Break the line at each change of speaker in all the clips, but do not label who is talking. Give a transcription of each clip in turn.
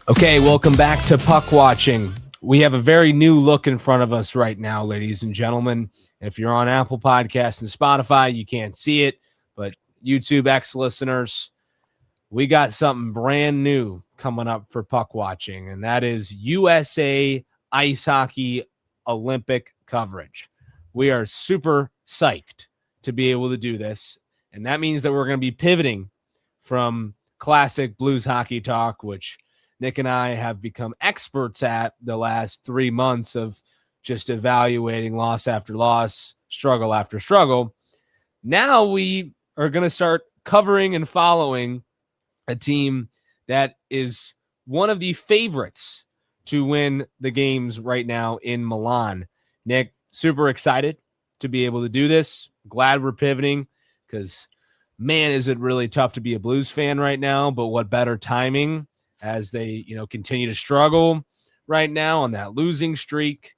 Okay, welcome back to Puck Watching. We have a very new look in front of us right now, ladies and gentlemen. If you're on Apple Podcasts and Spotify, you can't see it, but YouTube X listeners, we got something brand new coming up for Puck Watching, and that is USA Ice Hockey Olympic coverage. We are super psyched to be able to do this, and that means that we're going to be pivoting from classic blues hockey talk, which Nick and I have become experts at the last 3 months of just evaluating loss after loss, struggle after struggle. Now we are going to start covering and following a team that is one of the favorites to win the games right now in Milan. Nick, super excited to be able to do this. Glad we're pivoting because, man, is it really tough to be a Blues fan right now, but what better timing as they, continue to struggle right now on that losing streak.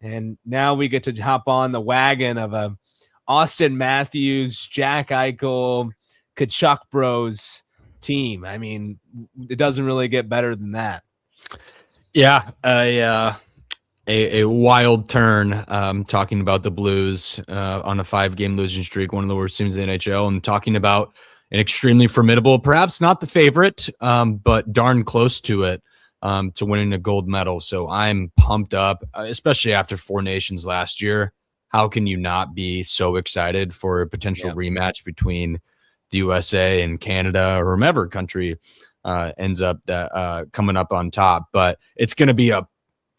And now we get to hop on the wagon of a Austin Matthews, Jack Eichel, Kachuk Bros team. I mean, it doesn't really get better than that.
Yeah, a wild turn talking about the Blues on a 5-game losing streak, one of the worst teams in the NHL, and talking about an extremely formidable, perhaps not the favorite, but darn close to it, to winning a gold medal. So I'm pumped up, especially after 4 Nations last year. How can you not be so excited for a potential rematch between the USA and Canada or whomever country ends up coming up on top? But it's going to be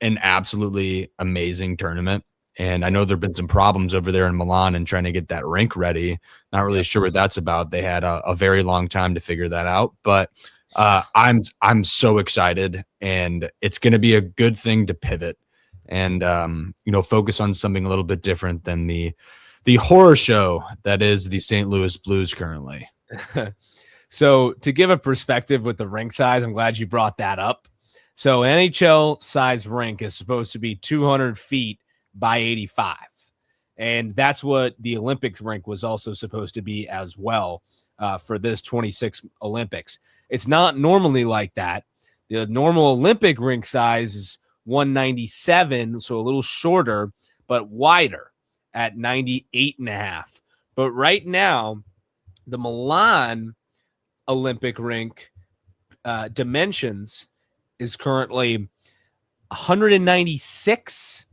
an absolutely amazing tournament. And I know there have been some problems over there in Milan and trying to get that rink ready. Not really sure what that's about. They had a very long time to figure that out. But I'm so excited, and it's going to be a good thing to pivot and focus on something a little bit different than the horror show that is the St. Louis Blues currently.
So to give a perspective with the rink size, I'm glad you brought that up. So NHL size rink is supposed to be 200 feet by 85. And that's what the Olympics rink was also supposed to be as well for this 26 Olympics. It's not normally like that. The normal Olympic rink size is 197, so a little shorter, but wider at 98.5. But right now, the Milan Olympic rink dimensions is currently 196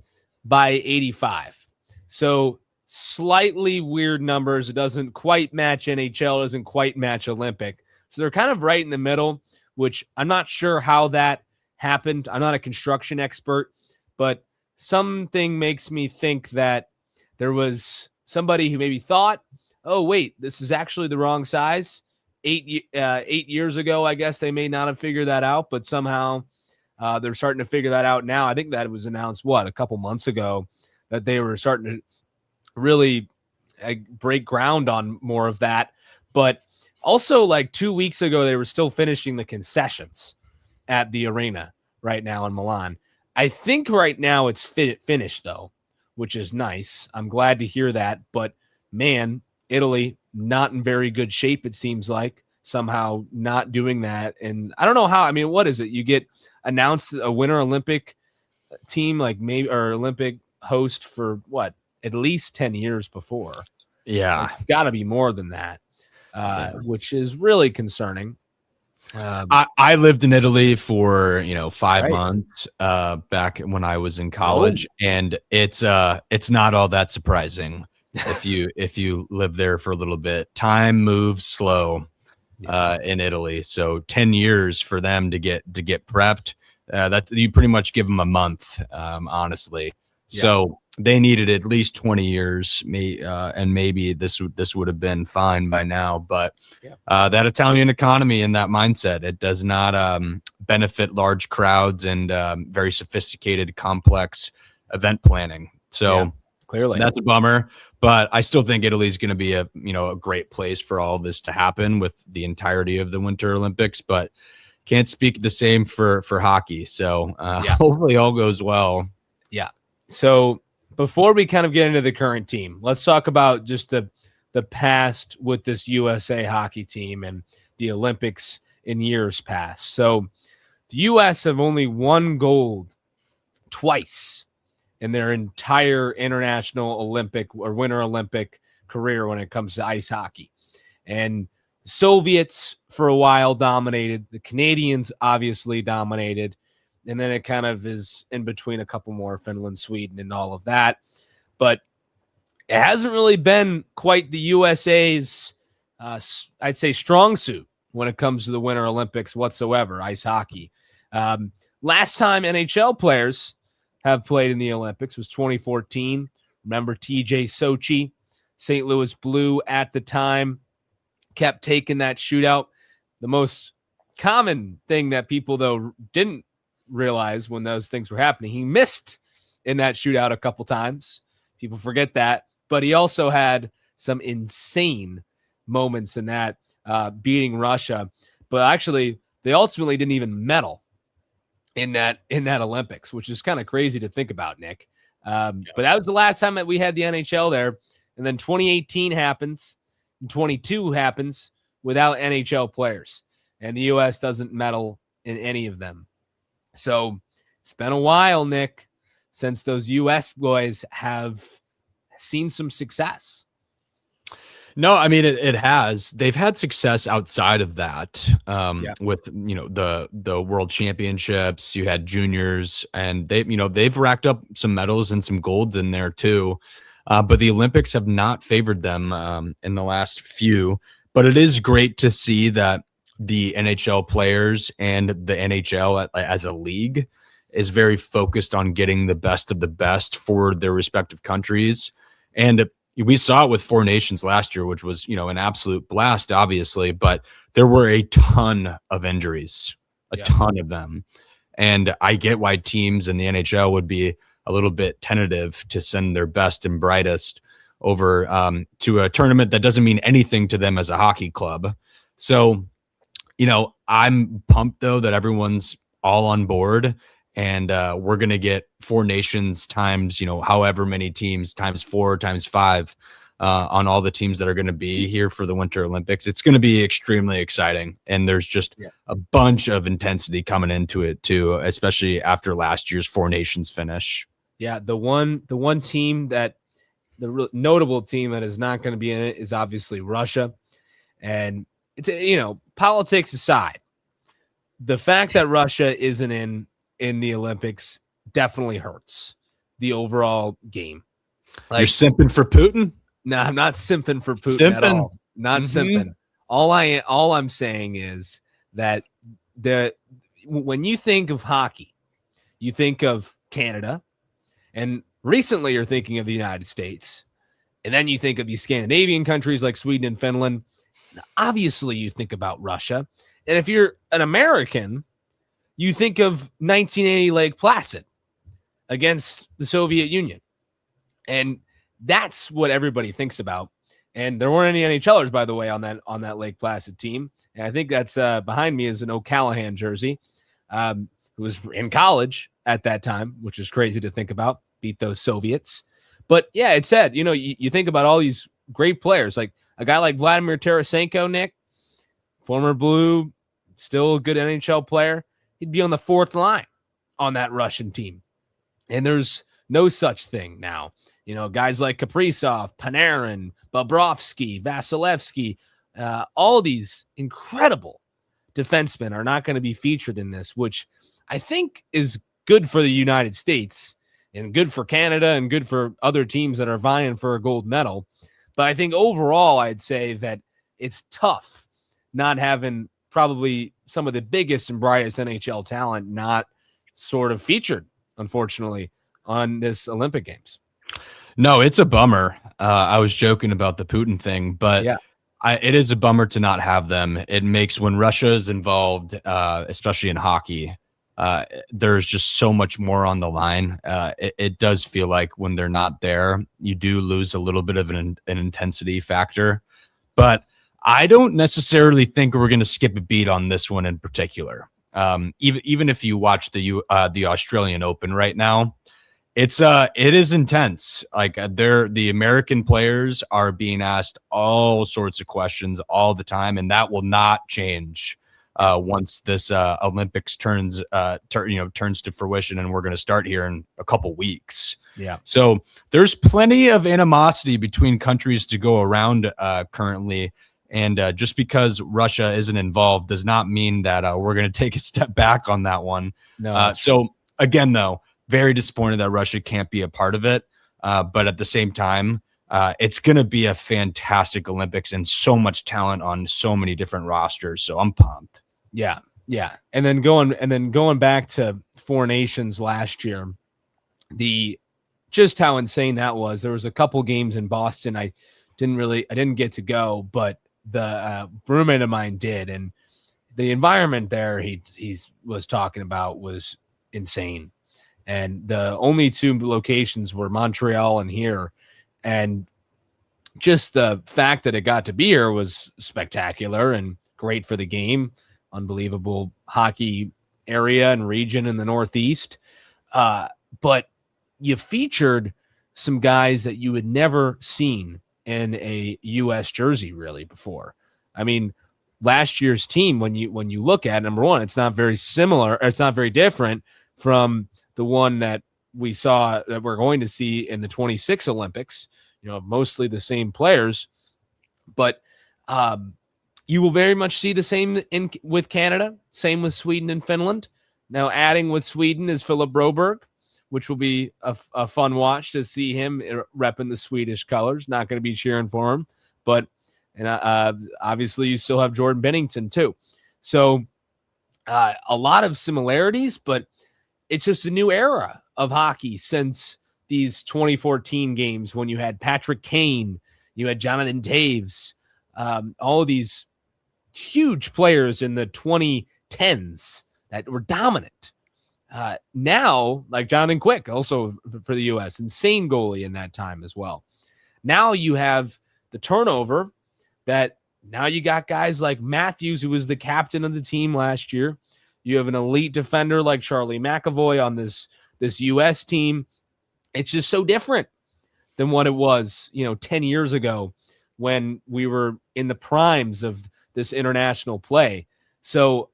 by 85. So slightly weird numbers. It doesn't quite match NHL, doesn't quite match Olympic. So they're kind of right in the middle, which I'm not sure how that happened. I'm not a construction expert, but something makes me think that there was somebody who maybe thought, oh, wait, this is actually the wrong size. 8 years ago, I guess they may not have figured that out, but somehow they're starting to figure that out now. I think that was announced, a couple months ago, that they were starting to really break ground on more of that. But also, like 2 weeks ago, they were still finishing the concessions at the arena right now in Milan. I think right now it's finished, though, which is nice. I'm glad to hear that. But, man, Italy, not in very good shape, it seems like, somehow not doing that. And I don't know how. I mean, what is it? You get announced a Winter Olympic team, like maybe, or Olympic host for what, at least 10 years before.
Yeah.
It's got to be more than that, which is really concerning.
I lived in Italy for 5 months back when I was in college, and it's not all that surprising if you live there for a little bit. Time moves slow in Italy, so 10 years for them to get prepped. That you pretty much give them a month, honestly. Yeah. So they needed at least 20 years, and maybe this would have been fine by now. But that Italian economy and that mindset, it does not benefit large crowds and very sophisticated, complex event planning. So
clearly
that's a bummer. But I still think Italy is going to be a great place for all this to happen with the entirety of the Winter Olympics. But can't speak the same for hockey. So hopefully all goes well.
Yeah. So before we kind of get into the current team, let's talk about just the past with this USA hockey team and the Olympics in years past. So The U.S. have only won gold twice in their entire international Olympic or Winter Olympic career when it comes to ice hockey. And the Soviets for a while dominated. The Canadians obviously dominated. And then it kind of is in between a couple more, Finland, Sweden, and all of that. But it hasn't really been quite the USA's, I'd say, strong suit when it comes to the Winter Olympics whatsoever, ice hockey. Last time NHL players have played in the Olympics was 2014. Remember TJ Sochi, St. Louis Blue at the time, kept taking that shootout. The most common thing that people, though, didn't realize when those things were happening, he missed in that shootout a couple times. People forget that. But he also had some insane moments in that, beating Russia. But actually, they ultimately didn't even medal in that Olympics, which is kind of crazy to think about, Nick. But that was the last time that we had the NHL there. And then 2018 happens, and 22 happens without NHL players. And the U.S. doesn't medal in any of them. So it's been a while, Nick, since those U.S. boys have seen some success.
No, I mean it has. They've had success outside of that, with the World Championships. You had juniors, and they've racked up some medals and some golds in there too. But the Olympics have not favored them in the last few. But it is great to see that the NHL players and the NHL as a league is very focused on getting the best of the best for their respective countries. And we saw it with Four Nations last year, which was, an absolute blast, obviously, but there were a ton of injuries, a ton of them. And I get why teams in the NHL would be a little bit tentative to send their best and brightest over to a tournament that doesn't mean anything to them as a hockey club. So, I'm pumped, though, that everyone's all on board. And we're going to get Four Nations times, however many teams, times 4, times 5 on all the teams that are going to be here for the Winter Olympics. It's going to be extremely exciting. And there's just a bunch of intensity coming into it, too, especially after last year's Four Nations finish.
Yeah, the one team that the notable team that is not going to be in it is obviously Russia. And it's, politics aside, the fact that Russia isn't in the Olympics definitely hurts the overall game.
You're simping for Putin?
No, I'm not simping for Putin at all. Not simping. All I'm saying is that when you think of hockey, you think of Canada, and recently you're thinking of the United States, and then you think of these Scandinavian countries like Sweden and Finland. And obviously, you think about Russia. And if you're an American, you think of 1980 Lake Placid against the Soviet Union. And that's what everybody thinks about. And there weren't any NHLers, by the way, on that Lake Placid team. And I think that's behind me is an O'Callahan jersey, who was in college at that time, which is crazy to think about, beat those Soviets. But yeah, it said, you think about all these great players, like a guy like Vladimir Tarasenko, Nick, former Blue, still a good NHL player. He'd be on the fourth line on that Russian team. And there's no such thing now. Guys like Kaprizov, Panarin, Bobrovsky, Vasilevsky, all these incredible defensemen are not going to be featured in this, which I think is good for the United States and good for Canada and good for other teams that are vying for a gold medal. But I think overall, I'd say that it's tough not having probably some of the biggest and brightest NHL talent not sort of featured, unfortunately, on this Olympic Games.
No, it's a bummer. I was joking about the Putin thing, but it is a bummer to not have them. It makes, when Russia is involved, especially in hockey, there's just so much more on the line. It does feel like when they're not there, you do lose a little bit of an intensity factor. But I don't necessarily think we're going to skip a beat on this one in particular. Even if you watch the Australian Open right now, it is intense. Like the American players are being asked all sorts of questions all the time, and that will not change once this Olympics turns to fruition, and we're going to start here in a couple weeks.
Yeah.
So there's plenty of animosity between countries to go around currently. And just because Russia isn't involved does not mean that we're going to take a step back on that one.
No.
So again, though, very disappointed that Russia can't be a part of it. But at the same time, it's going to be a fantastic Olympics and so much talent on so many different rosters. So I'm pumped.
Yeah. Yeah. And then going back to Four Nations last year, just how insane that was. There was a couple games in Boston. I didn't get to go, but the roommate of mine did, and the environment there he was talking about was insane. And the only two locations were Montreal and here, and just the fact that it got to be here was spectacular and great for the game. Unbelievable hockey area and region in the Northeast, but you featured some guys that you had never seen in a U.S. jersey really before. I mean, last year's team, when you look at, number one, it's not very similar, or it's not very different from the one that we saw that we're going to see in the 26 Olympics. Mostly the same players, but you will very much see the same with Canada, same with Sweden and Finland. Now adding with Sweden is Philip Broberg, which will be a fun watch to see him repping the Swedish colors. Not going to be cheering for him, but obviously you still have Jordan Bennington too. So a lot of similarities, but it's just a new era of hockey since these 2014 games when you had Patrick Kane, you had Jonathan Taves, all of these huge players in the 2010s that were dominant. Now, like Jonathan Quick, also for the U.S., insane goalie in that time as well. Now you have the turnover that now you got guys like Matthews, who was the captain of the team last year. You have an elite defender like Charlie McAvoy on this U.S. team. It's just so different than what it was, 10 years ago when we were in the primes of this international play. So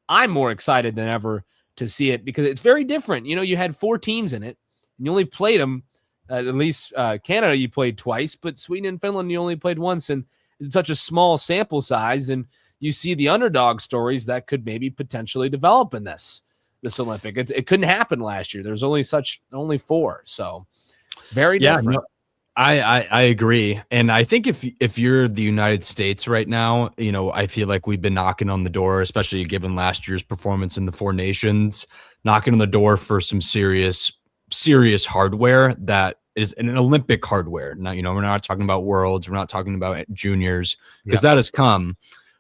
I'm more excited than ever to see it because it's very different. You had 4 teams in it, and you only played them, at least Canada you played twice, but Sweden and Finland you only played once, and it's such a small sample size, and you see the underdog stories that could maybe potentially develop in this Olympic. It couldn't happen last year. There's only 4, so very different.
No, I agree, and I think if you're the United States right now, I feel like we've been knocking on the door, especially given last year's performance in the Four Nations, knocking on the door for some serious hardware that is an Olympic hardware. Now, we're not talking about Worlds, we're not talking about juniors, because that has come.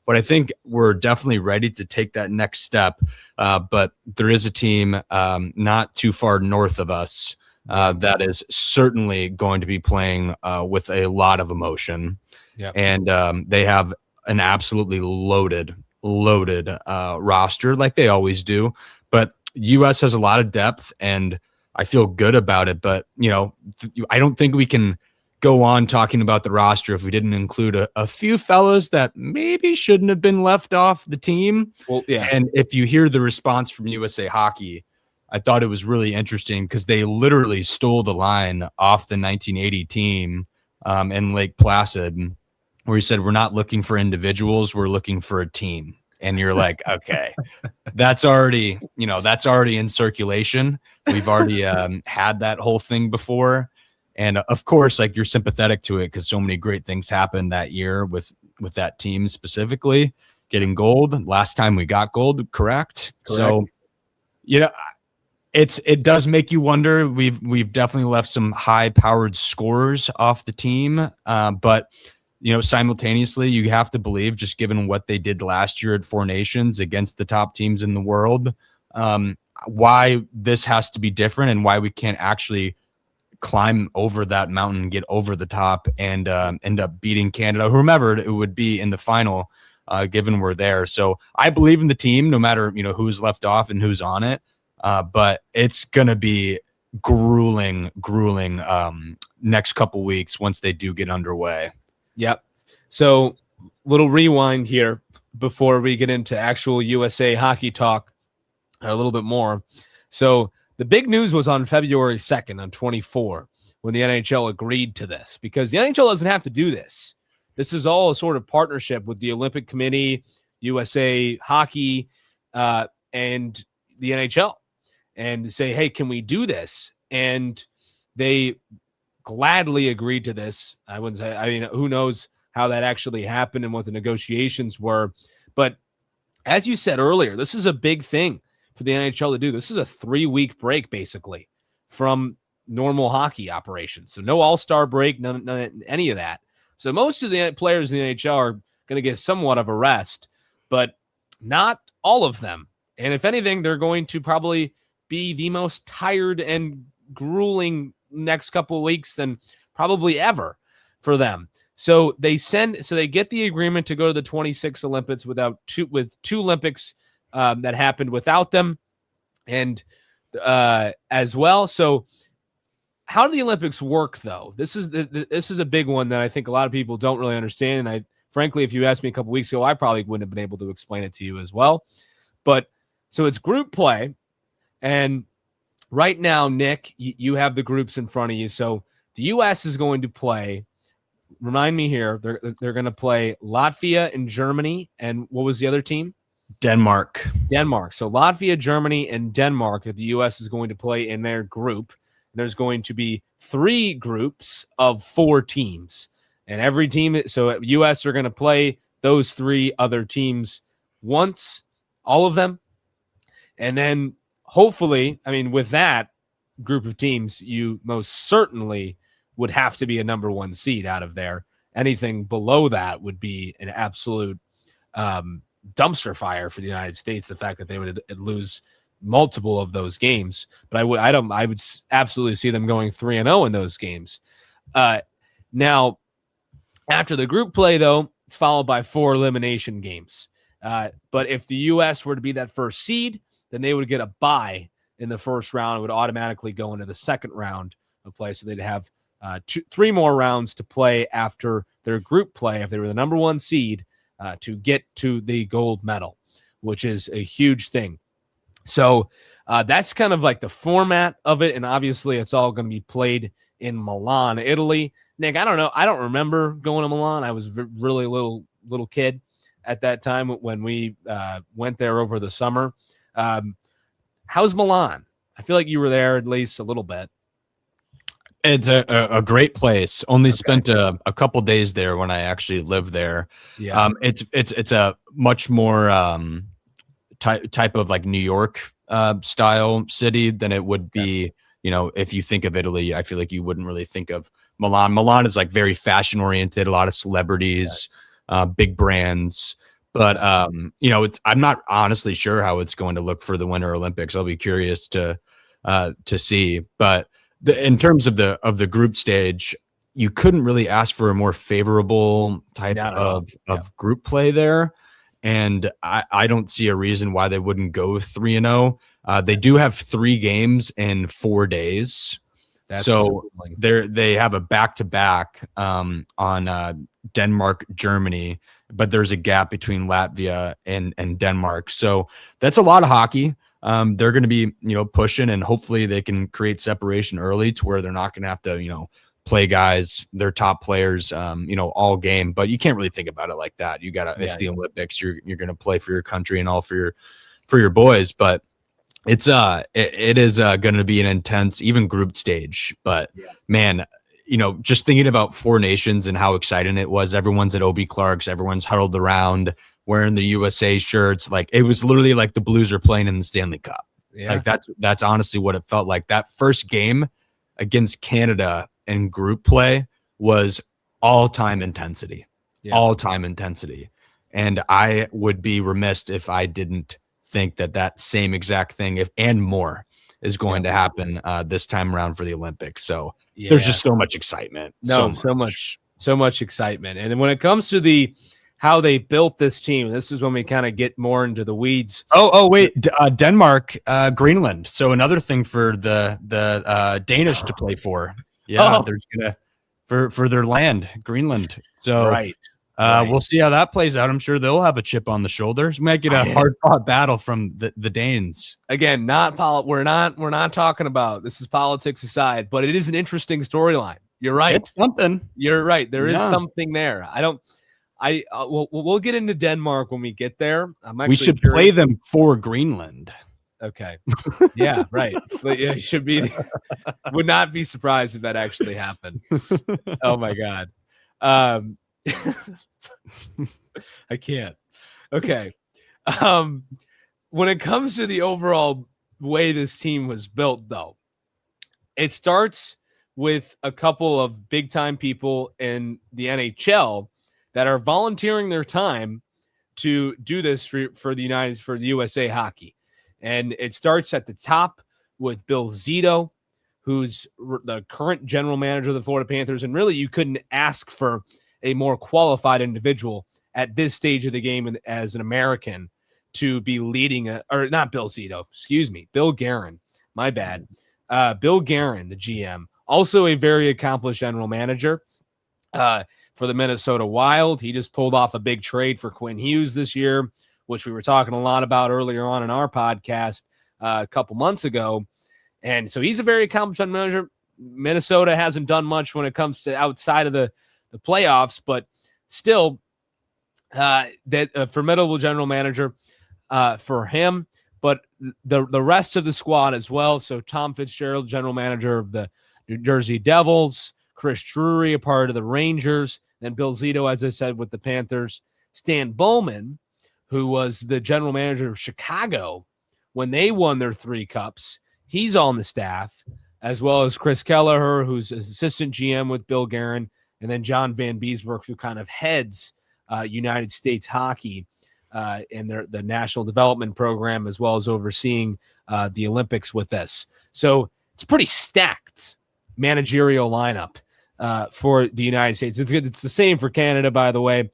But I think we're definitely ready to take that next step. But there is a team not too far north of us that is certainly going to be playing with a lot of emotion.
Yep.
And they have an absolutely loaded roster like they always do. But U.S. has a lot of depth, and I feel good about it. But, I don't think we can go on talking about the roster if we didn't include a few fellas that maybe shouldn't have been left off the team.
Well, yeah.
And if you hear the response from USA Hockey, I thought it was really interesting because they literally stole the line off the 1980 team in Lake Placid, where he said, "We're not looking for individuals, we're looking for a team." And you're like, okay, that's already in circulation. We've already had that whole thing before. And of course, like, you're sympathetic to it because so many great things happened that year with that team specifically getting gold. Last time we got gold, correct? So, it does make you wonder. We've definitely left some high-powered scorers off the team, but simultaneously, you have to believe, just given what they did last year at Four Nations against the top teams in the world, why this has to be different and why we can't actually climb over that mountain, get over the top, and end up beating Canada, whomever it would be in the final, given we're there. So I believe in the team, no matter who's left off and who's on it. But it's gonna be grueling next couple weeks once they do get underway.
Yep. So little rewind here. before we get into actual USA hockey talk a little bit more. So the big news was on February 2nd on 24 when the NHL agreed to this, because the NHL doesn't have to do this. This is all a sort of partnership with the Olympic Committee, USA Hockey, and the NHL, and say, hey, can we do this? And they gladly agreed to this. I wouldn't say, I mean, who knows how that actually happened and what the negotiations were. But as you said earlier, this is a big thing for the NHL to do. This is a 3-week break, basically, from normal hockey operations. So no all-star break, none any of that. So most of the players in the NHL are going to get somewhat of a rest, but not all of them. And if anything, they're going to probably be the most tired and grueling next couple of weeks than probably ever for them. So they get the agreement to go to the 26 Olympics with two Olympics that happened without them, and as well. So how do the Olympics work, though? This is a big one that I think a lot of people don't really understand. And frankly, if you asked me a couple weeks ago, I probably wouldn't have been able to explain it to you as well. But so it's group play, and right now, Nick, you have the groups in front of you. So the U.S. is going to play. Remind me here. They're going to play Latvia and Germany, and what was the other team?
Denmark.
So Latvia, Germany, and Denmark. The U.S. is going to play in their group. There's going to be 3 groups of 4 teams, and every team. So U.S. are going to play those 3 other teams once, all of them, and then hopefully, I mean, with that group of teams, you most certainly would have to be a number 1 seed out of there. Anything below that would be an absolute dumpster fire for the United States. The fact that they would lose multiple of those games, but I would absolutely see them going 3-0 in those games. Now, after the group play, though, it's followed by 4 elimination games. But if the U.S. were to be that first seed, then they would get a bye in the first round and would automatically go into the second round of play. So they'd have 3 more rounds to play after their group play if they were the number 1 seed to get to the gold medal, which is a huge thing. So that's kind of like the format of it, and obviously it's all going to be played in Milan, Italy. Nick, I don't know. I don't remember going to Milan. I was really little kid at that time when we went there over the summer. How's Milan? I feel like you were there at least a little bit.
It's a great place. Only spent a couple days there when I actually lived there.
Yeah.
It's a much more type of like New York style city than it would be, you know, if you think of Italy. I feel like you wouldn't really think of Milan. Milan is like very fashion oriented, a lot of celebrities, big brands. But you know, I'm not honestly sure how it's going to look for the Winter Olympics. I'll be curious to see. But in terms of the group stage, you couldn't really ask for a more favorable type of group play there. And I don't see a reason why they wouldn't go 3-0. They do have 3 games in 4 days. So they have a back-to-back on Denmark, Germany, but there's a gap between Latvia and Denmark. So that's a lot of hockey. They're going to be, you know, pushing, and hopefully they can create separation early to where they're not going to have to, you know, play guys, their top players, you know, all game. But you can't really think about it like that. You gotta, it's the Olympics. You're going to play for your country and all for your boys. But it is going to be an intense, even group stage. But man, you know, just thinking about 4 nations and how exciting it was. Everyone's at OB Clark's. Everyone's huddled around wearing the USA shirts. Like, it was literally like the Blues are playing in the Stanley Cup. Like that's honestly what it felt like. That first game against Canada in group play was all-time intensity. And I would be remiss if I didn't think that same exact thing, and more, is going to happen this time around for the Olympics. So there's just so much excitement.
So much excitement. And then when it comes to how they built this team, this is when we kind of get more into the weeds.
Oh wait, Denmark, Greenland. So another thing for the Danish to play for. There's gonna for their land, Greenland. So
Right.
We'll see how that plays out. I'm sure they'll have a chip on the shoulders. We might get a hard fought battle from the Danes.
Again, we're not talking about this is politics aside, but it is an interesting storyline. You're right.
It's something.
You're right. There is
Yeah.
something there. We'll get into Denmark when we get there.
We should play them for Greenland.
Okay. Yeah, right. Yeah, should be. Would not be surprised if that actually happened. Oh my God. I can't. Okay. When it comes to the overall way this team was built, though, it starts with a couple of big time people in the NHL that are volunteering their time to do this for the USA Hockey. And it starts at the top with Bill Zito, who's the current general manager of the Florida Panthers. And really, you couldn't ask for a more qualified individual at this stage of the game as an American to be leading or not Bill Zito, excuse me, Bill Guerin, my bad. Bill Guerin, the GM, also a very accomplished general manager for the Minnesota Wild. He just pulled off a big trade for Quinn Hughes this year, which we were talking a lot about earlier on in our podcast a couple months ago. And so he's a very accomplished general manager. Minnesota hasn't done much when it comes to outside of the playoffs, but still that a formidable general manager for him, but the rest of the squad as well. So Tom Fitzgerald, general manager of the New Jersey Devils, Chris Drury, a part of the Rangers, then Bill Zito, as I said, with the Panthers, Stan Bowman, who was the general manager of Chicago when they won their 3 cups. He's on the staff, as well as Chris Kelleher, who's assistant GM with Bill Guerin, and then John Van Beesbrook, who kind of heads United States hockey in the national development program, as well as overseeing the Olympics with this. So it's a pretty stacked managerial lineup for the United States. It's the same for Canada, by the way,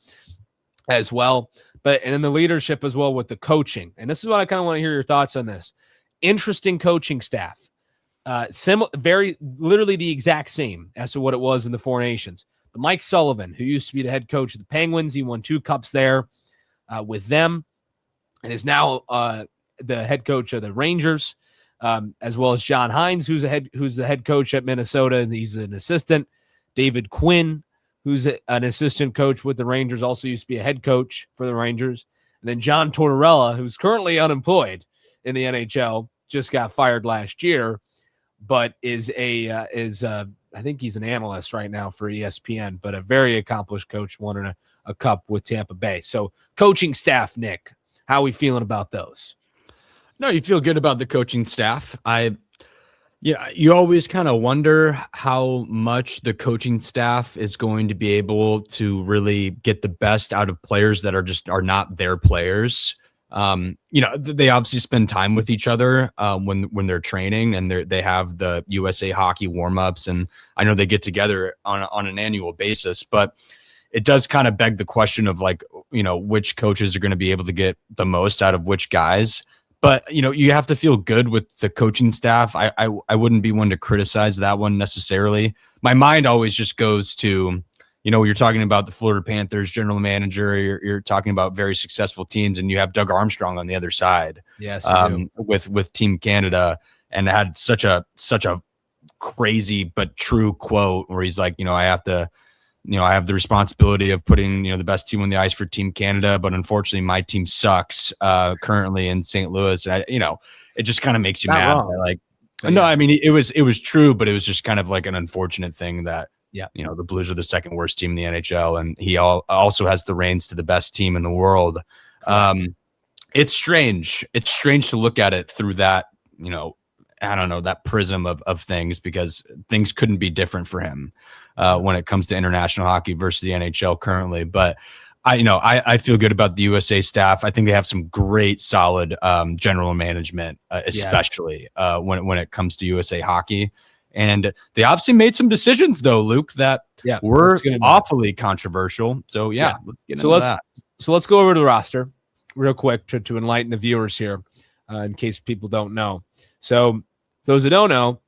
as well. And then the leadership as well with the coaching. And this is what I kind of want to hear your thoughts on this. Interesting coaching staff. Very literally the exact same as to what it was in the Four Nations. But Mike Sullivan, who used to be the head coach of the Penguins, he won 2 cups there with them, and is now the head coach of the Rangers, as well as John Hines, who's the head coach at Minnesota, and he's an assistant. David Quinn, who's an assistant coach with the Rangers, also used to be a head coach for the Rangers. And then John Tortorella, who's currently unemployed in the NHL, just got fired last year, but is I think he's an analyst right now for ESPN, but a very accomplished coach, won a cup with Tampa Bay. So coaching staff, Nick, how are we feeling about those?
No, you feel good about the coaching staff. You always kind of wonder how much the coaching staff is going to be able to really get the best out of players that are not their players. They obviously spend time with each other when they're training, and they have the USA Hockey warmups, and I know they get together on an annual basis, but it does kind of beg the question of which coaches are going to be able to get the most out of which guys. But, you have to feel good with the coaching staff. I wouldn't be one to criticize that one necessarily. My mind always just goes to, you're talking about the Florida Panthers general manager. You're talking about very successful teams, and you have Doug Armstrong on the other side.
Yes,
with Team Canada, and had such a crazy but true quote where he's like, I have the responsibility of putting, the best team on the ice for Team Canada, but unfortunately my team sucks currently in St. Louis. And it just kind of makes you mad. No, I mean, it was true, but it was just kind of like an unfortunate thing that, the Blues are the second worst team in the NHL, and he also has the reins to the best team in the world. It's strange. It's strange to look at it through that, I don't know, that prism of things, because things couldn't be different for him when it comes to international hockey versus the NHL currently. But I feel good about the USA staff. I think they have some great, solid general management, especially when it comes to USA Hockey. And they obviously made some decisions, though, Luke, that were awfully controversial. So let's get into that.
So let's go over to the roster real quick to enlighten the viewers here, in case people don't know. So those that don't know,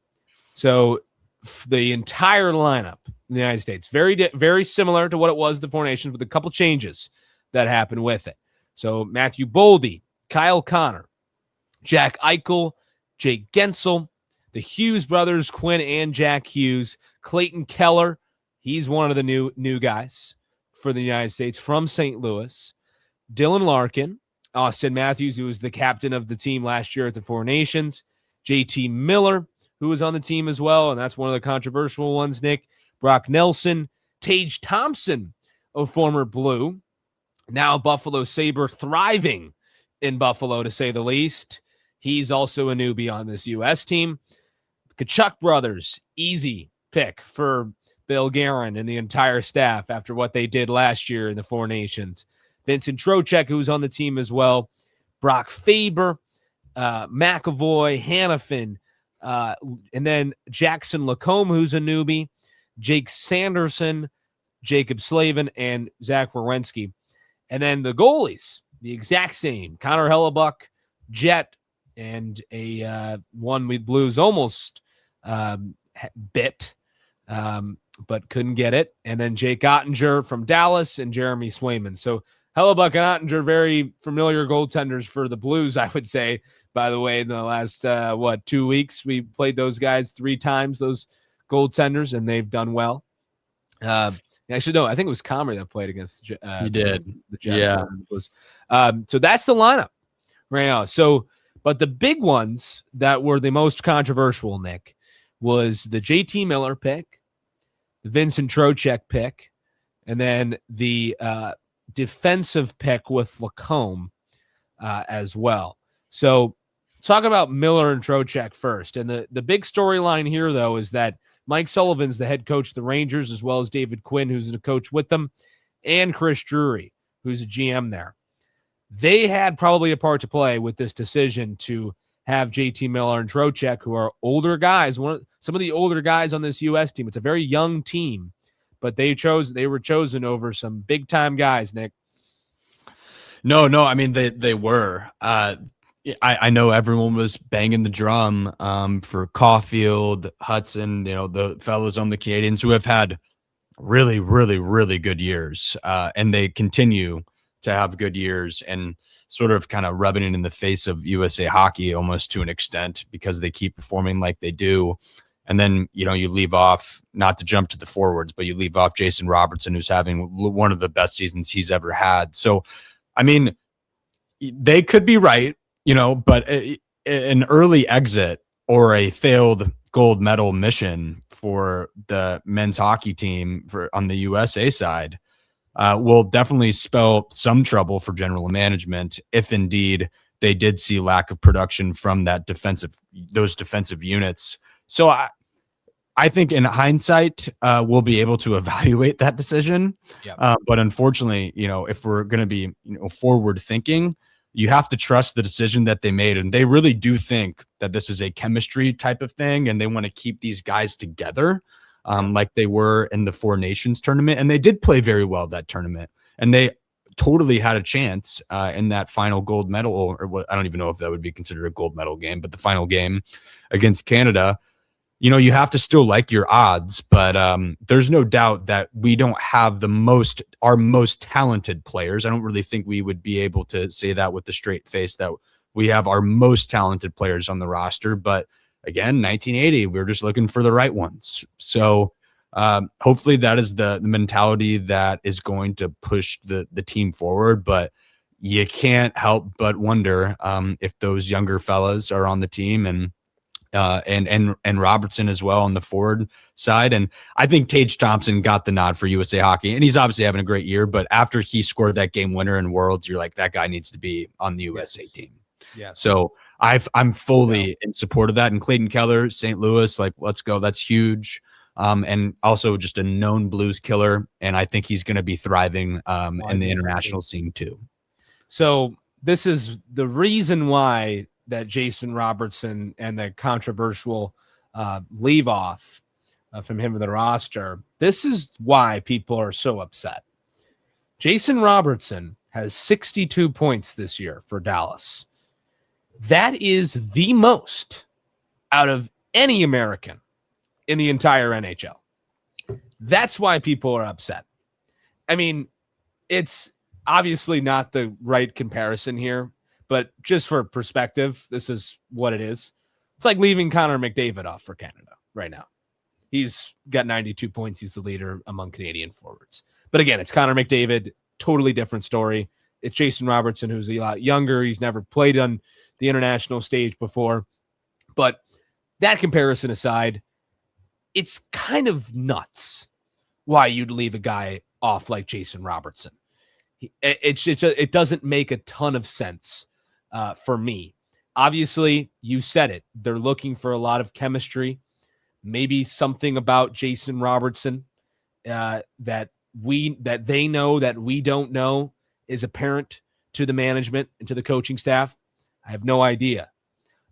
so the entire lineup in the United States. Very similar to what it was the Four Nations, with a couple changes that happened with it. So Matthew Boldy, Kyle Connor, Jack Eichel, Jake Gensel, the Hughes brothers, Quinn and Jack Hughes, Clayton Keller. He's one of the new guys for the United States from St. Louis. Dylan Larkin, Austin Matthews, who was the captain of the team last year at the Four Nations, JT Miller, who was on the team as well, and that's one of the controversial ones, Nick. Brock Nelson, Tage Thompson, a former Blue, now Buffalo Sabre, thriving in Buffalo, to say the least. He's also a newbie on this U.S. team. Kachuk brothers, easy pick for Bill Guerin and the entire staff after what they did last year in the Four Nations. Vincent Trocheck, who's on the team as well. Brock Faber, McAvoy, Hannafin, and then Jackson Lacombe, who's a newbie. Jake Sanderson, Jacob Slavin, and Zach Werenski. And then the goalies, the exact same. Connor Hellebuck, Jet, and a one with Blues almost bit, but couldn't get it. And then Jake Ottinger from Dallas and Jeremy Swayman. So Hellebuck and Ottinger, very familiar goaltenders for the Blues, I would say. By the way, in the last, 2 weeks, we played those guys 3 times, those goaltenders, and they've done well. Actually, no, I think it was Comrie that played against
you did.
the Jets. Yeah. So that's the lineup right now. So, but the big ones that were the most controversial, Nick, was the JT Miller pick, the Vincent Trocheck pick, and then the defensive pick with Lacombe as well. So talk about Miller and Trocheck first. And the big storyline here, though, is that Mike Sullivan's the head coach of the Rangers, as well as David Quinn, who's the coach with them, and Chris Drury, who's a GM there. They had probably a part to play with this decision to have JT Miller and Trocheck, who are older guys, some of the older guys on this U.S. team. It's a very young team, but they were chosen over some big-time guys, Nick.
No, I mean, they were. I know everyone was banging the drum for Caulfield, Hudson, the fellows on the Canadians who have had really, really, really good years. And they continue to have good years and sort of kind of rubbing it in the face of USA hockey almost to an extent because they keep performing like they do. And then, you leave off, not to jump to the forwards, but you leave off Jason Robertson, who's having one of the best seasons he's ever had. So, I mean, they could be right. But an early exit or a failed gold medal mission for the men's hockey team on the USA side will definitely spell some trouble for general management if indeed they did see lack of production from those defensive units. So I think in hindsight, we'll be able to evaluate that decision.
Yeah.
But unfortunately, if we're going to be forward thinking, you have to trust the decision that they made. And they really do think that this is a chemistry type of thing. And they want to keep these guys together like they were in the Four Nations tournament. And they did play very well that tournament. And they totally had a chance in that final gold medal, or what, I don't even know if that would be considered a gold medal game, but the final game against Canada. You have to still like your odds, but there's no doubt that we don't have our most talented players. I don't really think we would be able to say that with a straight face that we have our most talented players on the roster. But again, 1980, we're just looking for the right ones. So hopefully that is the mentality that is going to push the team forward. But you can't help but wonder if those younger fellas are on the team and Robertson as well on the forward side. And I think Tage Thompson got the nod for USA Hockey, and he's obviously having a great year. But after he scored that game winner in Worlds, you're like, that guy needs to be on the USA team.
Yeah.
So I'm fully in support of that. And Clayton Keller, St. Louis, like, let's go. That's huge. And also just a known Blues killer. And I think he's going to be thriving in the international scene too.
So this is the reason why that Jason Robertson and the controversial leave off from him in the roster. This is why people are so upset. Jason Robertson has 62 points this year for Dallas. That is the most out of any American in the entire NHL. That's why people are upset. I mean, it's obviously not the right comparison here, but just for perspective, this is what it is. It's like leaving Connor McDavid off for Canada right now. He's got 92 points. He's the leader among Canadian forwards. But again, it's Connor McDavid, totally different story. It's Jason Robertson, who's a lot younger. He's never played on the international stage before. But that comparison aside, it's kind of nuts why you'd leave a guy off like Jason Robertson. It doesn't make a ton of sense for me. Obviously, you said it. They're looking for a lot of chemistry. Maybe something about Jason Robertson that they know that we don't know is apparent to the management and to the coaching staff. I have no idea.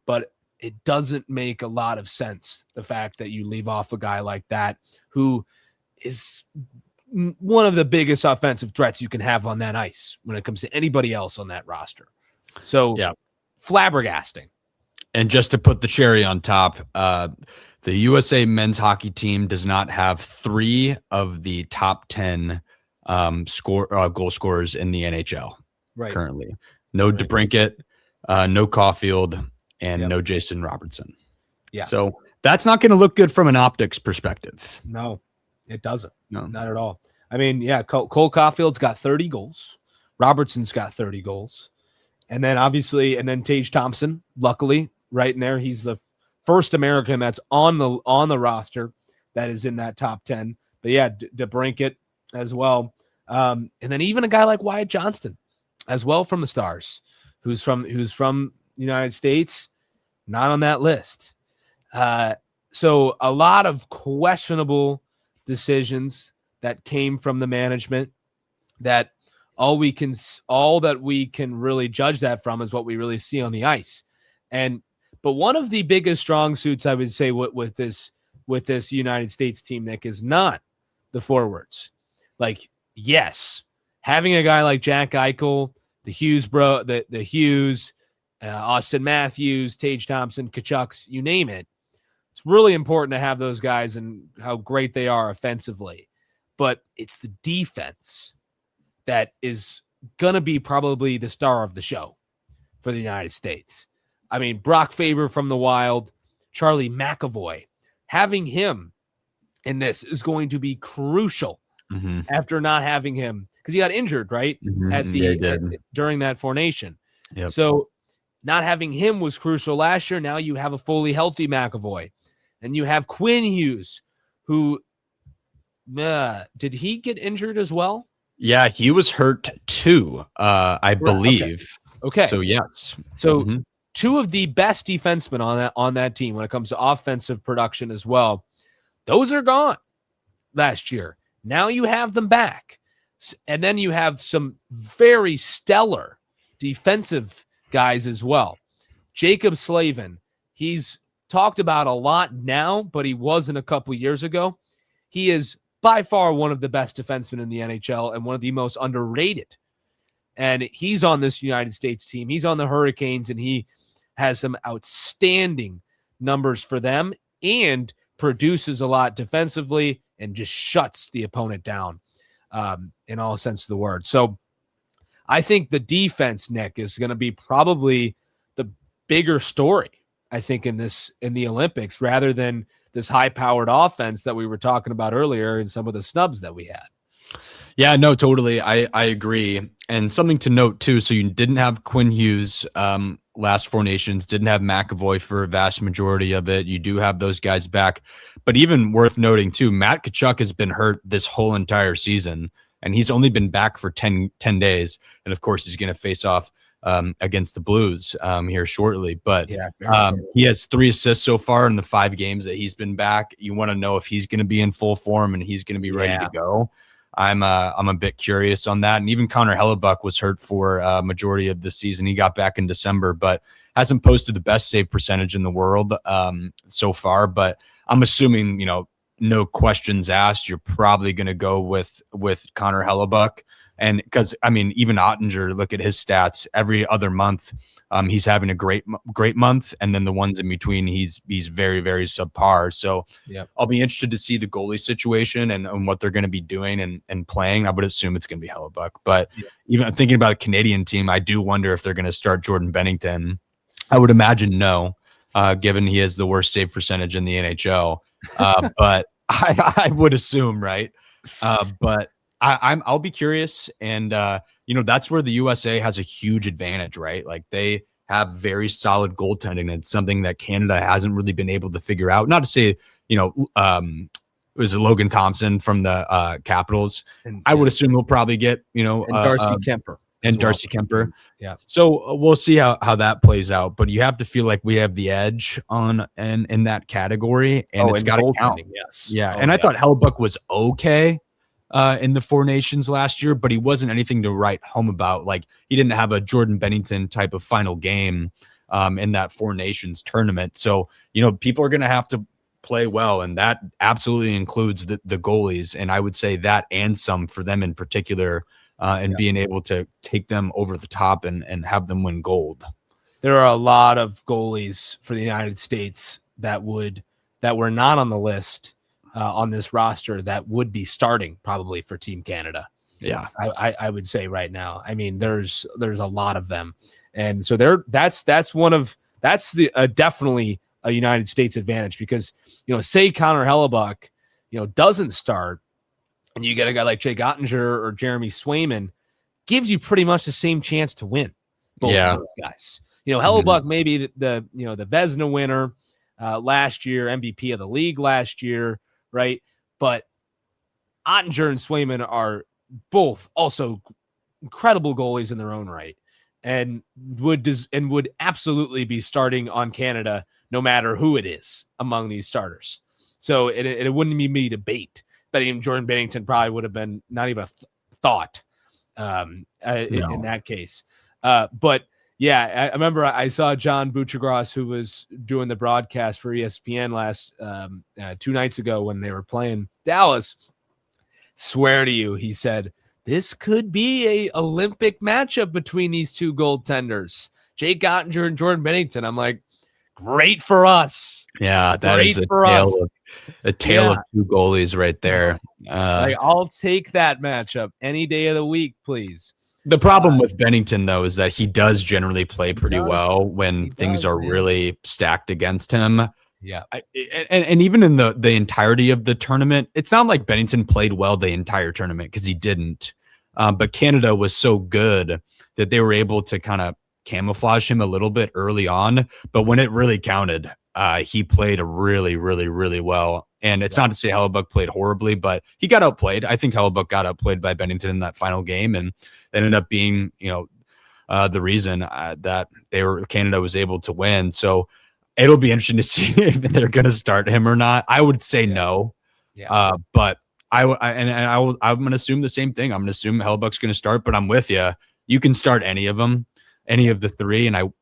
But it doesn't make a lot of sense, the fact that you leave off a guy like that who is one of the biggest offensive threats you can have on that ice when it comes to anybody else on that roster. So, yeah, flabbergasting.
And just to put the cherry on top, the USA men's hockey team does not have 3 of the top 10 goal scorers in the NHL currently. No DeBrincat, no Caulfield, and no Jason Robertson.
Yeah.
So that's not going to look good from an optics perspective.
No, it doesn't.
No,
not at all. I mean, yeah, Cole Caulfield's got 30 goals. Robertson's got 30 goals. And then obviously, Tage Thompson, luckily, right in there. He's the first American that's on the roster that is in that top 10. But yeah, DeBrincat as well. And then even a guy like Wyatt Johnston as well from the Stars, who's from the United States, not on that list. So a lot of questionable decisions that came from the management that all that we can really judge that from is what we really see on the ice. But one of the biggest strong suits, I would say, with this United States team, Nick, is not the forwards. Like, yes, having a guy like Jack Eichel, the Hughes, Austin Matthews, Tage Thompson, Kachucks, you name it. It's really important to have those guys and how great they are offensively. But it's the defense that is going to be probably the star of the show for the United States. I mean, Brock Faber from the Wild, Charlie McAvoy, having him in this is going to be crucial after not having him because he got injured, right? During that formation.
Yep.
So not having him was crucial last year. Now you have a fully healthy McAvoy. And you have Quinn Hughes, who did he get injured as well?
Yeah, he was hurt too, I believe.
Okay.
So yes.
So two of the best defensemen on that team when it comes to offensive production as well, those are gone last year. Now you have them back. And then you have some very stellar defensive guys as well. Jacob Slavin, he's talked about a lot now, but he wasn't a couple years ago. He is by far one of the best defensemen in the NHL and one of the most underrated. And he's on this United States team. He's on the Hurricanes, and he has some outstanding numbers for them and produces a lot defensively and just shuts the opponent down in all sense of the word. So I think the defense, Nick, is going to be probably the bigger story, I think, in the Olympics, rather than this high-powered offense that we were talking about earlier and some of the snubs that we had.
Yeah, no, totally. I agree. And something to note, too, so you didn't have Quinn Hughes last Four Nations, didn't have McAvoy for a vast majority of it. You do have those guys back. But even worth noting, too, Matt Tkachuk has been hurt this whole entire season, and he's only been back for 10 days. And, of course, he's going to face off against the Blues here shortly. But he has 3 assists so far in the 5 games that he's been back. You want to know if he's going to be in full form and he's going to be ready to go. I'm a bit curious on that. And even Connor Hellebuck was hurt for a majority of the season. He got back in December, but hasn't posted the best save percentage in the world so far. But I'm assuming, no questions asked, you're probably going to go with Connor Hellebuck And because I mean, even Ottinger, look at his stats every other month. He's having a great month, and then the ones in between, he's very, very subpar. So
yeah,
I'll be interested to see the goalie situation and what they're going to be doing and playing. I would assume it's going to be Hellebuck, but even thinking about a Canadian team, I do wonder if they're going to start Jordan Bennington. I would imagine no, given he has the worst save percentage in the NHL. But I would assume right. But I'll be curious, and that's where the USA has a huge advantage, right? Like they have very solid goaltending. It's something that Canada hasn't really been able to figure out. Not to say, it was Logan Thompson from the Capitals. And I would assume he'll probably get,
and Darcy Kemper.
And Darcy Kemper.
Yeah.
So we'll see how that plays out. But you have to feel like we have the edge on and in that category. And it's got to count.
Yes.
Yeah. I thought Hellebuck was okay in the Four Nations last year, but he wasn't anything to write home about. Like he didn't have a Jordan Bennington type of final game in that Four Nations tournament. So, people are going to have to play well, and that absolutely includes the goalies. And I would say that and some for them in particular, and being able to take them over the top and have them win gold.
There are a lot of goalies for the United States that were not on the list on this roster that would be starting probably for Team Canada.
Yeah,
I would say right now. I mean, there's a lot of them, and so that's definitely a United States advantage because say Connor Hellebuck doesn't start, and you get a guy like Jake Ottinger or Jeremy Swayman, gives you pretty much the same chance to win. Both of those guys. Hellebuck maybe the Vezina winner last year, MVP of the league last year, right? But Ottinger and Swayman are both also incredible goalies in their own right, and would absolutely be starting on Canada no matter who it is among these starters. So it wouldn't be me debate. But even Jordan Bennington probably would have been not even a thought in that case. But yeah, I remember I saw John Buchagras, who was doing the broadcast for ESPN last 2 nights ago when they were playing Dallas. Swear to you, he said, this could be a Olympic matchup between these two goaltenders, Jake Ottinger and Jordan Bennington. I'm like, great for us.
Yeah, that is a tale of two goalies right there.
I'll take that matchup any day of the week, please.
The problem with Bennington, though, is that he does generally play pretty well when things are really stacked against him.
Yeah.
And even in the entirety of the tournament, it's not like Bennington played well the entire tournament because he didn't. But Canada was so good that they were able to kind of camouflage him a little bit early on. But when it really counted, he played really, really, really well. And it's not to say Hellebuck played horribly, but he got outplayed. I think Hellebuck got outplayed by Bennington in that final game, and ended up being, the reason that Canada was able to win. So it'll be interesting to see if they're going to start him or not. I would say no, but I'm going to assume the same thing. I'm going to assume Hellebuck's going to start, but I'm with you. You can start any of them, any of the three, and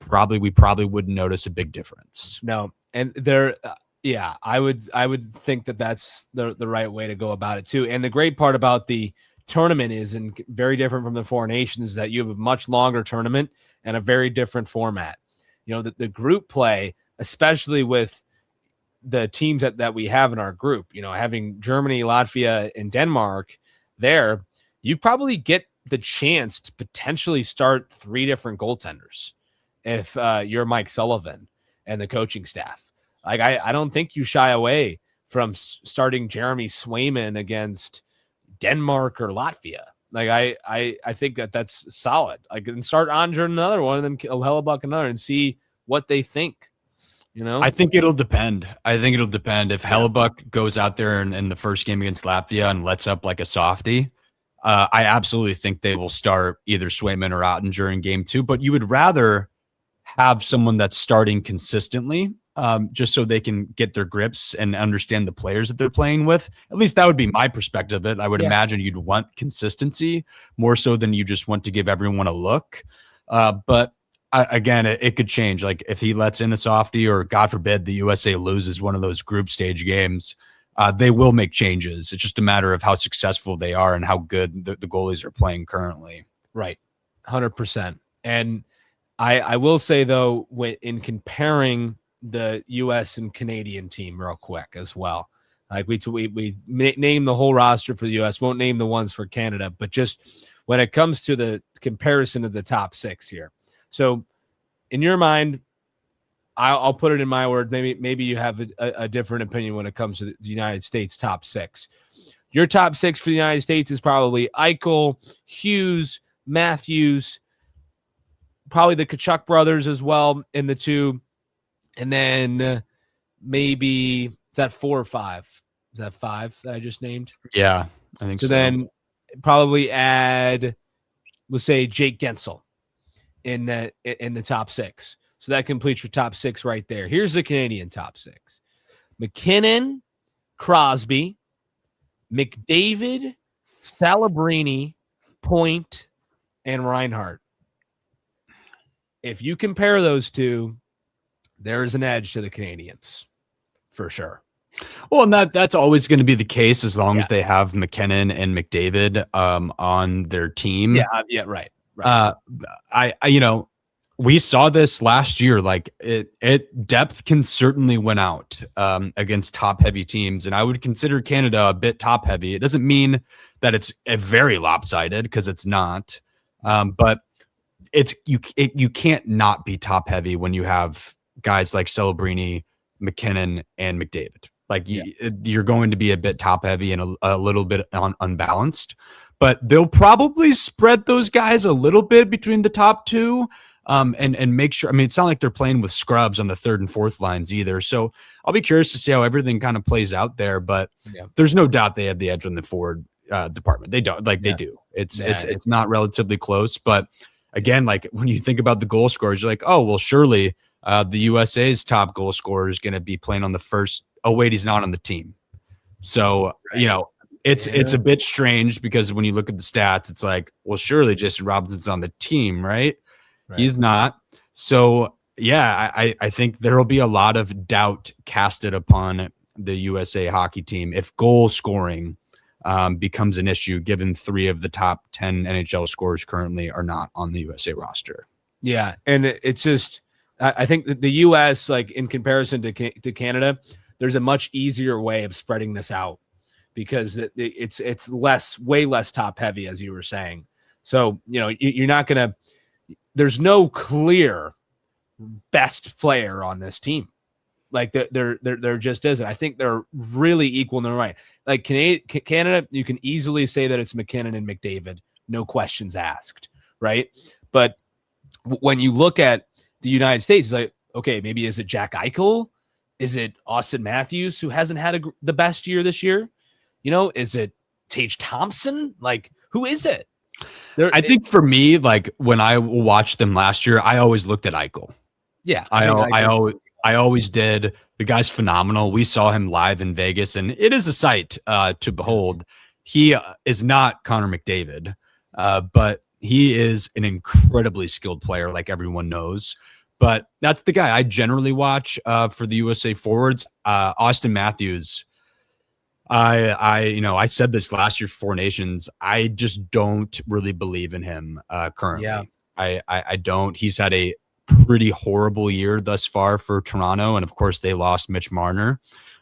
we probably wouldn't notice a big difference.
No, and there. Yeah, I would think that that's the right way to go about it too. And the great part about the tournament is, and very different from the Four Nations, is that you have a much longer tournament and a very different format. The group play, especially with the teams that we have in our group, having Germany, Latvia, and Denmark there, you probably get the chance to potentially start 3 different goaltenders if you're Mike Sullivan and the coaching staff. Like, I don't think you shy away from starting Jeremy Swayman against Denmark or Latvia. Like, I think that's solid. Like, and start Ottinger another one, and then Hellebuck another, and see what they think.
I think it'll depend. If Hellebuck goes out there in the first game against Latvia and lets up like a softie, I absolutely think they will start either Swayman or Ottinger in game 2. But you would rather have someone that's starting consistently, just so they can get their grips and understand the players that they're playing with. At least that would be my perspective of it. I would imagine you'd want consistency more so than you just want to give everyone a look. But again, it could change. Like if he lets in a softie, or God forbid the USA loses one of those group stage games, they will make changes. It's just a matter of how successful they are and how good the goalies are playing currently.
Right. 100%. And I will say, though, in comparing the U.S. and Canadian team real quick as well, like we name the whole roster for the U.S., won't name the ones for Canada, but just when it comes to the comparison of the top six here. So in your mind, I'll put it in my words. Maybe you have a different opinion when it comes to the United States top six. Your top six for the United States is probably Eichel, Hughes, Matthews, probably the Kachuk brothers as well in the two. And then maybe, is that 4 or 5? Is that 5 that I just named?
Yeah, I think so.
So then probably add, let's say, Jake Gensel in the top six. So that completes your top six right there. Here's the Canadian top six: McKinnon, Crosby, McDavid, Salabrini, Point, and Reinhart. If you compare those two, there's an edge to the Canadians for sure.
Well, and that's always going to be the case as long as they have McKinnon and McDavid on their team.
Yeah, right.
We saw this last year. Like it depth can certainly win out against top heavy teams, and I would consider Canada a bit top heavy. It doesn't mean that it's a very lopsided, because it's not, but it's you can't not be top heavy when you have guys like Celebrini, McKinnon, and McDavid. Like you're going to be a bit top heavy and a little bit unbalanced, but they'll probably spread those guys a little bit between the top two, and make sure. I mean, it's not like they're playing with scrubs on the third and fourth lines either. So I'll be curious to see how everything kind of plays out there. But there's no doubt they have the edge on the forward department. They don't they do. It's not relatively close, but again, like when you think about the goal scorers, you're like, oh well, surely the USA's top goal scorer is going to be playing on the first. Oh wait, he's not on the team. So it's a bit strange, because when you look at the stats, it's like, well, surely Jason Robinson's on the team, right? He's not. So I think there will be a lot of doubt casted upon the USA hockey team if goal scoring becomes an issue, given 3 of the top 10 NHL scorers currently are not on the USA roster.
Yeah, and it's just, I think that the U.S., like in comparison to Canada, there's a much easier way of spreading this out, because it's way less top heavy, as you were saying. So you're not gonna. There's no clear best player on this team. Like there just isn't. I think they're really equal in their right. Like Canada, you can easily say that it's McKinnon and McDavid, no questions asked, right? But when you look at the United States, it's like, okay, maybe is it Jack Eichel? Is it Austin Matthews, who hasn't had the best year this year? Is it Tage Thompson? Like, who is it?
I think for me, like when I watched them last year, I always looked at Eichel.
Yeah,
I always did. The guy's phenomenal. We saw him live in Vegas, and it is a sight to behold. He is not Connor McDavid, but he is an incredibly skilled player, like everyone knows. But that's the guy I generally watch for the USA forwards. Austin Matthews. I said this last year for Four Nations. I just don't really believe in him currently.
Yeah.
I don't. He's had a pretty horrible year thus far for Toronto, and of course they lost Mitch Marner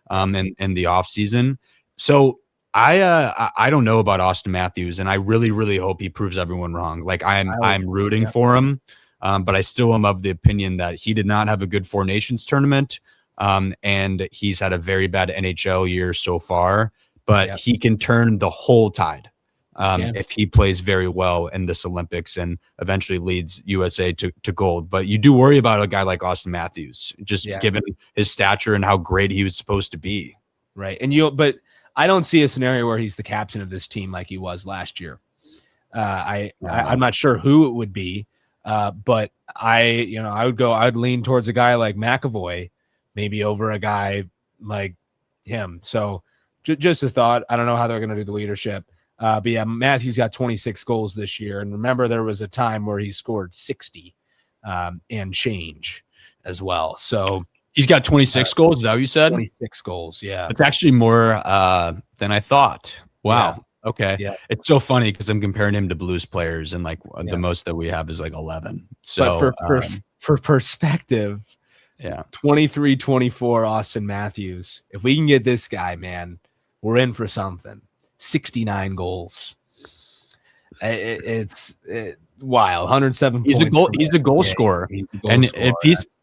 in the offseason. So I don't know about Austin Matthews, and I really, really hope he proves everyone wrong. Like I'm rooting for him. But I still am of the opinion that he did not have a good Four Nations tournament, and he's had a very bad NHL year so far. But he can turn the whole tide if he plays very well in this Olympics and eventually leads USA to gold. But you do worry about a guy like Austin Matthews, just given his stature and how great he was supposed to be.
Right, but I don't see a scenario where he's the captain of this team like he was last year. I'm not sure who it would be. But I'd lean towards a guy like McAvoy, maybe over a guy like him. So just a thought. I don't know how they're going to do the leadership. But yeah, Matthews got 26 goals this year. And remember, there was a time where he scored 60 and change as well. So
He's got 26 goals. Is that what you said?
26 goals. Yeah.
It's actually more than I thought. Wow.
Yeah.
Okay.
Yeah.
It's so funny because I'm comparing him to Blues players, and like
Yeah.
the most that we have is like 11.
But
So
for perspective,
yeah,
23-24 Austin Matthews. If we can get this guy, man, we're in for something. 69 goals. It's wild. 107
he's
points.
He's a goal scorer.
He's a goal
And
scorer.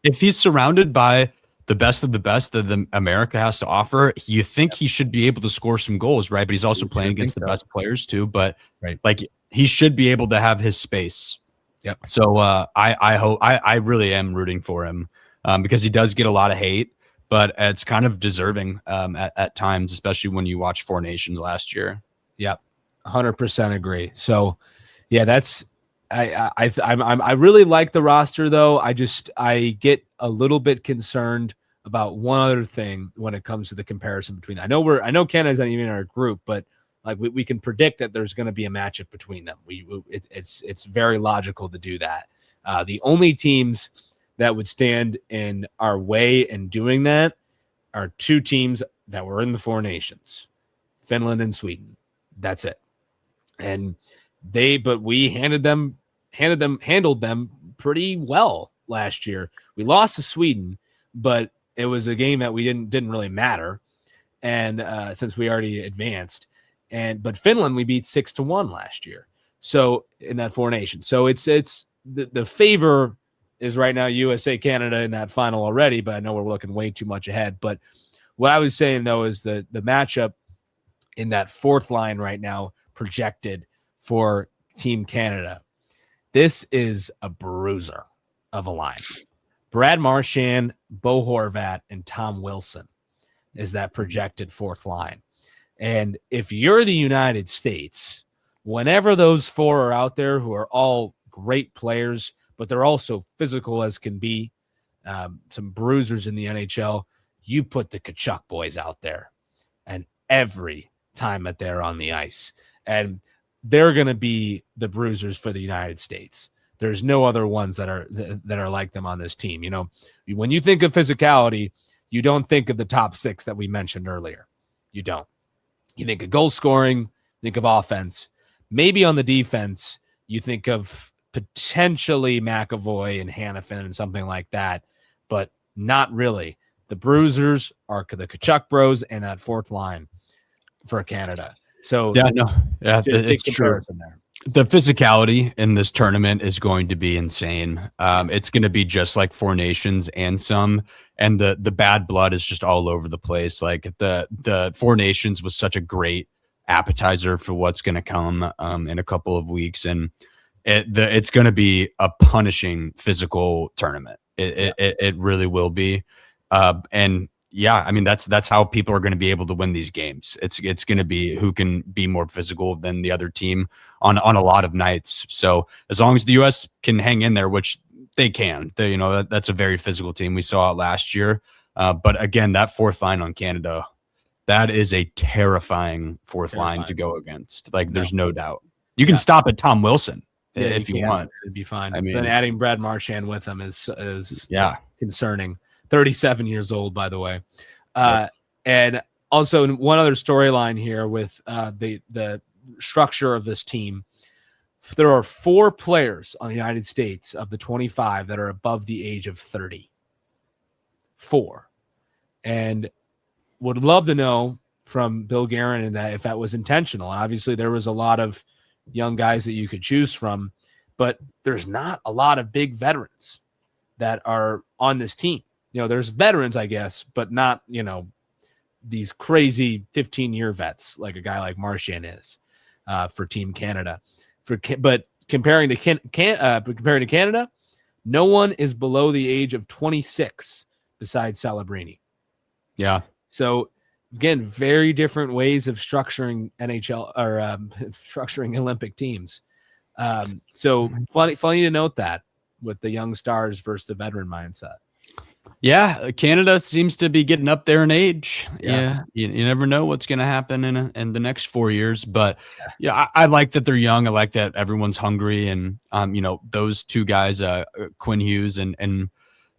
if he's surrounded by the best of the best that the America has to offer, you think he should be able to score some goals, right? But he's also playing against the best players too. But like he should be able to have his space.
Yep.
So I hope I really am rooting for him because he does get a lot of hate, but it's kind of deserving at times, especially when you watch Four Nations last year.
Yep, 100% agree. So, yeah, that's I really like the roster though. I get a little bit concerned about one other thing when it comes to the comparison between. I know Canada's not even in our group, but like we can predict that there's going to be a matchup between them. It's very logical to do that. The only teams that would stand in our way in doing that are two teams that were in the Four Nations, Finland and Sweden. That's it. And we handled them pretty well last year. We lost to Sweden, but it was a game that we didn't really matter. And since we already advanced, but Finland we beat 6-1 last year. So in that Four Nations. So it's the favor is right now USA Canada in that final already, but I know we're looking way too much ahead. But what I was saying though is the matchup in that fourth line right now projected for Team Canada. This is a bruiser of a line. Brad Marchand, Bo Horvat, and Tom Wilson is that projected fourth line. And if you're the United States, whenever those four are out there who are all great players, but they're also physical as can be, some bruisers in the NHL, you put the Kachuk boys out there. And every time that they're on the ice. And they're going to be the bruisers for the United States. There's no other ones that are like them on this team. You know, when you think of physicality, you don't think of the top six that we mentioned earlier. You don't. You think of goal scoring, think of offense. Maybe on the defense, you think of potentially McAvoy and Hannafin and something like that, but not really. The bruisers are the Kachuk bros and that fourth line for Canada. So
it's true.
There.
The physicality in this tournament is going to be insane. It's going to be just like Four Nations and the bad blood is just all over the place. Like the Four Nations was such a great appetizer for what's going to come in a couple of weeks, and it's going to be a punishing physical tournament. It really will be, and. Yeah, I mean that's how people are going to be able to win these games. It's going to be who can be more physical than the other team on a lot of nights. So as long as the U.S. can hang in there, which they can, that's a very physical team. We saw it last year, but again, that fourth line on Canada, that is a terrifying fourth line to go against. Like there's no doubt. You can stop at Tom Wilson if you want.
It'd be fine.
I mean,
then adding Brad Marchand with him is concerning. 37 years old, by the way. And also one other storyline here with the structure of this team. There are 4 players on the United States of the 25 that are above the age of 30. 4. And would love to know from Bill Guerin and that if that was intentional. Obviously, there was a lot of young guys that you could choose from, but there's not a lot of big veterans that are on this team. There's veterans, I guess, but not, these crazy 15-year vets like a guy like Marchand is for Team Canada. But comparing to Canada, no one is below the age of 26 besides Celebrini.
Yeah. So
again, very different ways of structuring NHL or structuring Olympic teams. So funny to note that with the young stars versus the veteran mindset.
Yeah, Canada seems to be getting up there in age. Yeah, you never know what's going to happen in the next 4 years. But I like that they're young. I like that everyone's hungry, and those two guys, Quinn Hughes and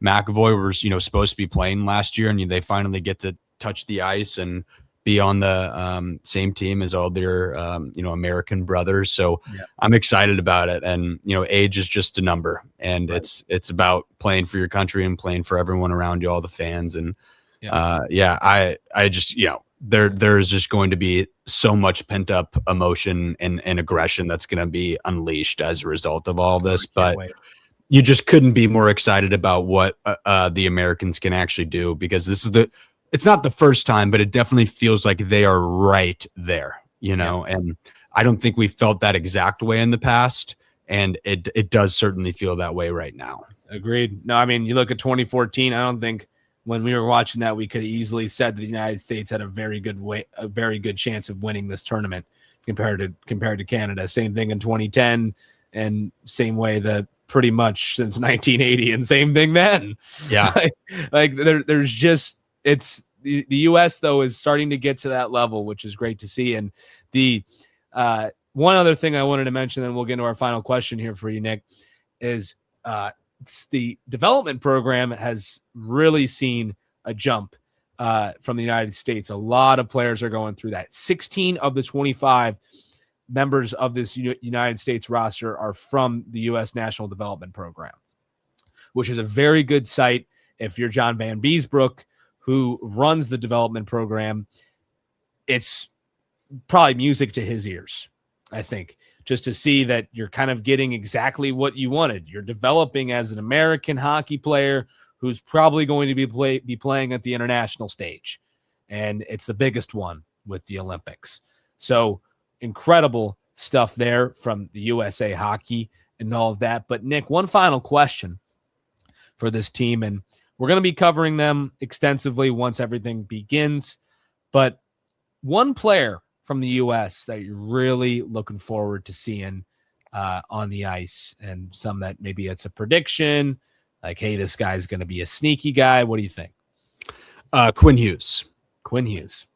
McAvoy was, supposed to be playing last year, and they finally get to touch the ice and be on the same team as all their, American brothers. So
Yeah.
I'm excited about it. And, age is just a number, and
Right.
it's about playing for your country and playing for everyone around you, all the fans. And I just, there's just going to be so much pent up emotion and aggression that's going to be unleashed as a result of all this. But
wait.
you just couldn't be more excited about what the Americans can actually do, because it's not the first time, but it definitely feels like they are right there, and I don't think we felt that exact way in the past. And it does certainly feel that way right now.
Agreed. No, I mean, you look at 2014, I don't think when we were watching that, we could have easily said that the United States had a very good chance of winning this tournament compared to Canada. Same thing in 2010, and same way that pretty much since 1980, and same thing then.
Yeah.
there's just, it's the U.S. though is starting to get to that level, which is great to see. And the one other thing I wanted to mention, and we'll get into our final question here for you, Nick, is the development program has really seen a jump from the United States. A lot of players are going through that. 16 of the 25 members of this United States roster are from the U.S. National Development Program, which is a very good sight. If you're John Van Beesbrook, who runs the development program, it's probably music to his ears, I think, just to see that you're kind of getting exactly what you wanted. You're developing as an American hockey player who's probably going to be playing at the international stage. And it's the biggest one with the Olympics. So incredible stuff there from the USA Hockey and all of that. But Nick, one final question for this team, and we're going to be covering them extensively once everything begins. But one player from the U.S. that you're really looking forward to seeing on the ice, and some that maybe it's a prediction, like, hey, this guy's going to be a sneaky guy. What do you think?
Quinn Hughes.
Quinn Hughes.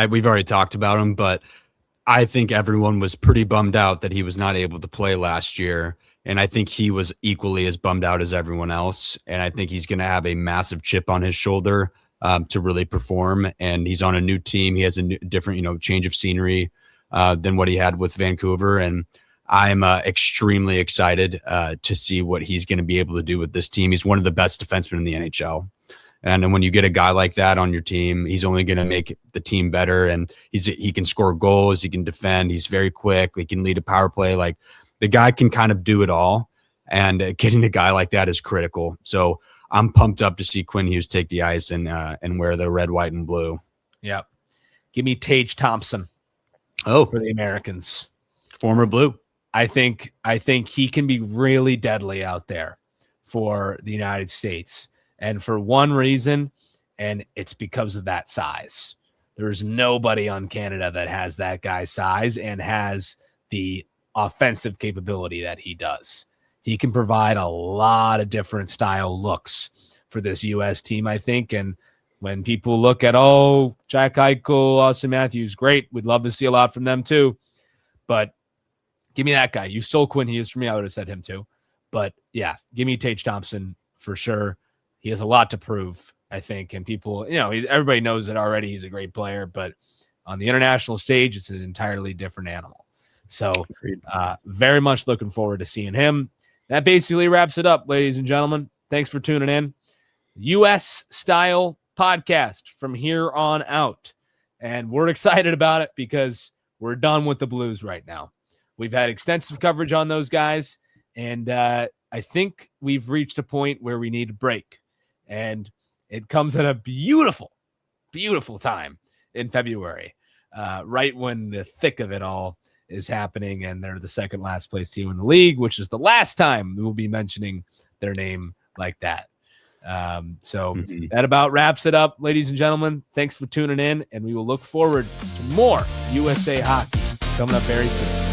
We've already talked about him, but I think everyone was pretty bummed out that he was not able to play last year. And I think he was equally as bummed out as everyone else. And I think he's going to have a massive chip on his shoulder to really perform. And he's on a new team. He has a different, change of scenery than what he had with Vancouver. And I'm extremely excited to see what he's going to be able to do with this team. He's one of the best defensemen in the NHL. And then when you get a guy like that on your team, he's only going to make the team better. And he can score goals. He can defend. He's very quick. He can lead a power play. Like, the guy can kind of do it all. And getting a guy like that is critical. So I'm pumped up to see Quinn Hughes take the ice and wear the red, white, and blue.
Yep. Give me Tage Thompson.
Oh,
for the Americans.
Former Blue.
I think he can be really deadly out there for the United States. And for one reason, and it's because of that size. There's nobody on Canada that has that guy's size and has the offensive capability that he does. He can provide a lot of different style looks for this U.S. team, I think. And when people look at, Jack Eichel, Austin Matthews, great. We'd love to see a lot from them too. But give me that guy. You stole Quinn Hughes from me. I would have said him too. But yeah, give me Tage Thompson for sure. He has a lot to prove, I think. And people, everybody knows it already. He's a great player. But on the international stage, it's an entirely different animal. So very much looking forward to seeing him. That basically wraps it up, ladies and gentlemen. Thanks for tuning in. U.S. style podcast from here on out. And we're excited about it because we're done with the Blues right now. We've had extensive coverage on those guys. And I think we've reached a point where we need a break. And it comes at a beautiful, beautiful time in February, right when the thick of it all is happening, and they're the second last place team in the league, which is the last time we will be mentioning their name like that. So that about wraps it up, ladies and gentlemen. Thanks for tuning in, and we will look forward to more USA hockey coming up very soon.